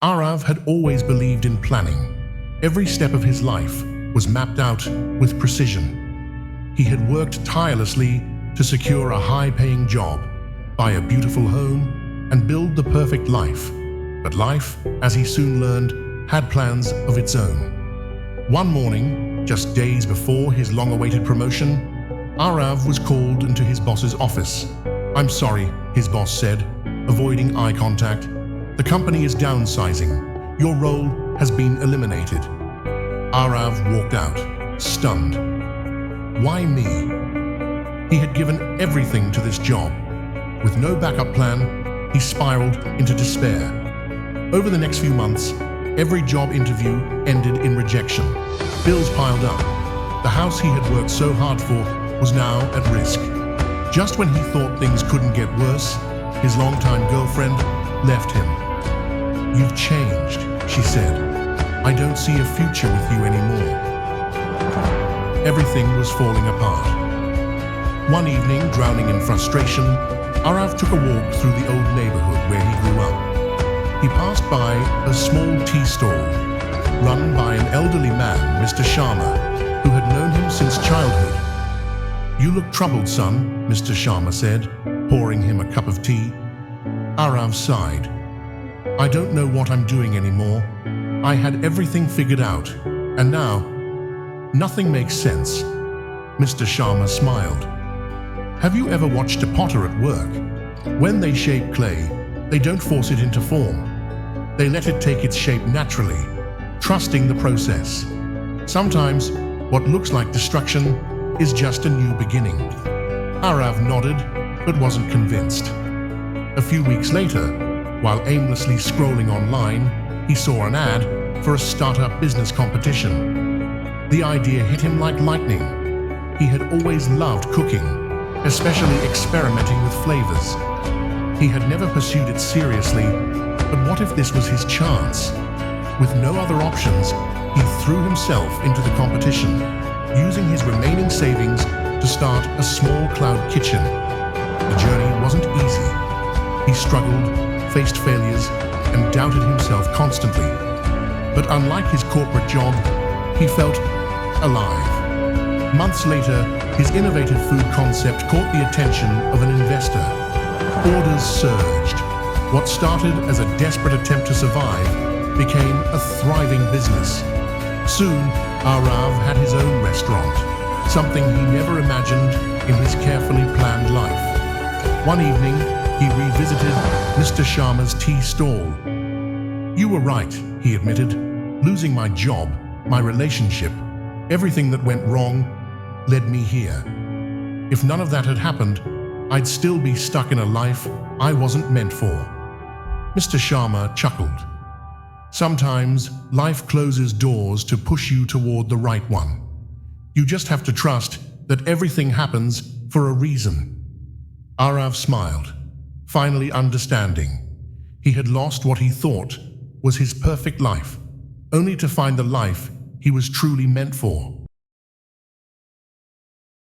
Arav had always believed in planning. Every step of his life was mapped out with precision. He had worked tirelessly to secure a high-paying job, buy a beautiful home, and build the perfect life. But life, as he soon learned, had plans of its own. One morning, just days before his long-awaited promotion, Arav was called into his boss's office. "I'm sorry," his boss said, avoiding eye contact. "The company is downsizing. Your role has been eliminated." Arav walked out, stunned. Why me? He had given everything to this job. With no backup plan, he spiraled into despair. Over the next few months, every job interview ended in rejection. Bills piled up. The house he had worked so hard for was now at risk. Just when he thought things couldn't get worse, his longtime girlfriend left him. "You've changed," she said. "I don't see a future with you anymore." Everything was falling apart. One evening, drowning in frustration, Arav took a walk through the old neighborhood where he grew up. He passed by a small tea stall, run by an elderly man, Mr. Sharma, who had known him since childhood. "You look troubled, son," Mr. Sharma said, pouring him a cup of tea. Arav sighed. "I don't know what I'm doing anymore. I had everything figured out, and now, nothing makes sense." Mr. Sharma smiled. "Have you ever watched a potter at work? When they shape clay, they don't force it into form. They let it take its shape naturally, trusting the process. Sometimes, what looks like destruction is just a new beginning." Arav nodded, but wasn't convinced. A few weeks later, while aimlessly scrolling online, he saw an ad for a startup business competition. The idea hit him like lightning. He had always loved cooking, especially experimenting with flavors. He had never pursued it seriously, but what if this was his chance? With no other options, he threw himself into the competition, using his remaining savings to start a small cloud kitchen. The journey wasn't easy. He struggled, faced failures, and doubted himself constantly. But unlike his corporate job, he felt alive. Months later, his innovative food concept caught the attention of an investor. Orders surged. What started as a desperate attempt to survive became a thriving business. Soon, Arav had his own restaurant, something he never imagined in his carefully planned life. One evening, he revisited Mr. Sharma's tea stall. "You were right," he admitted. "Losing my job, my relationship, everything that went wrong led me here. If none of that had happened, I'd still be stuck in a life I wasn't meant for." Mr. Sharma chuckled. "Sometimes life closes doors to push you toward the right one. You just have to trust that everything happens for a reason." Arav smiled, finally understanding. He had lost what he thought was his perfect life, only to find the life he was truly meant for.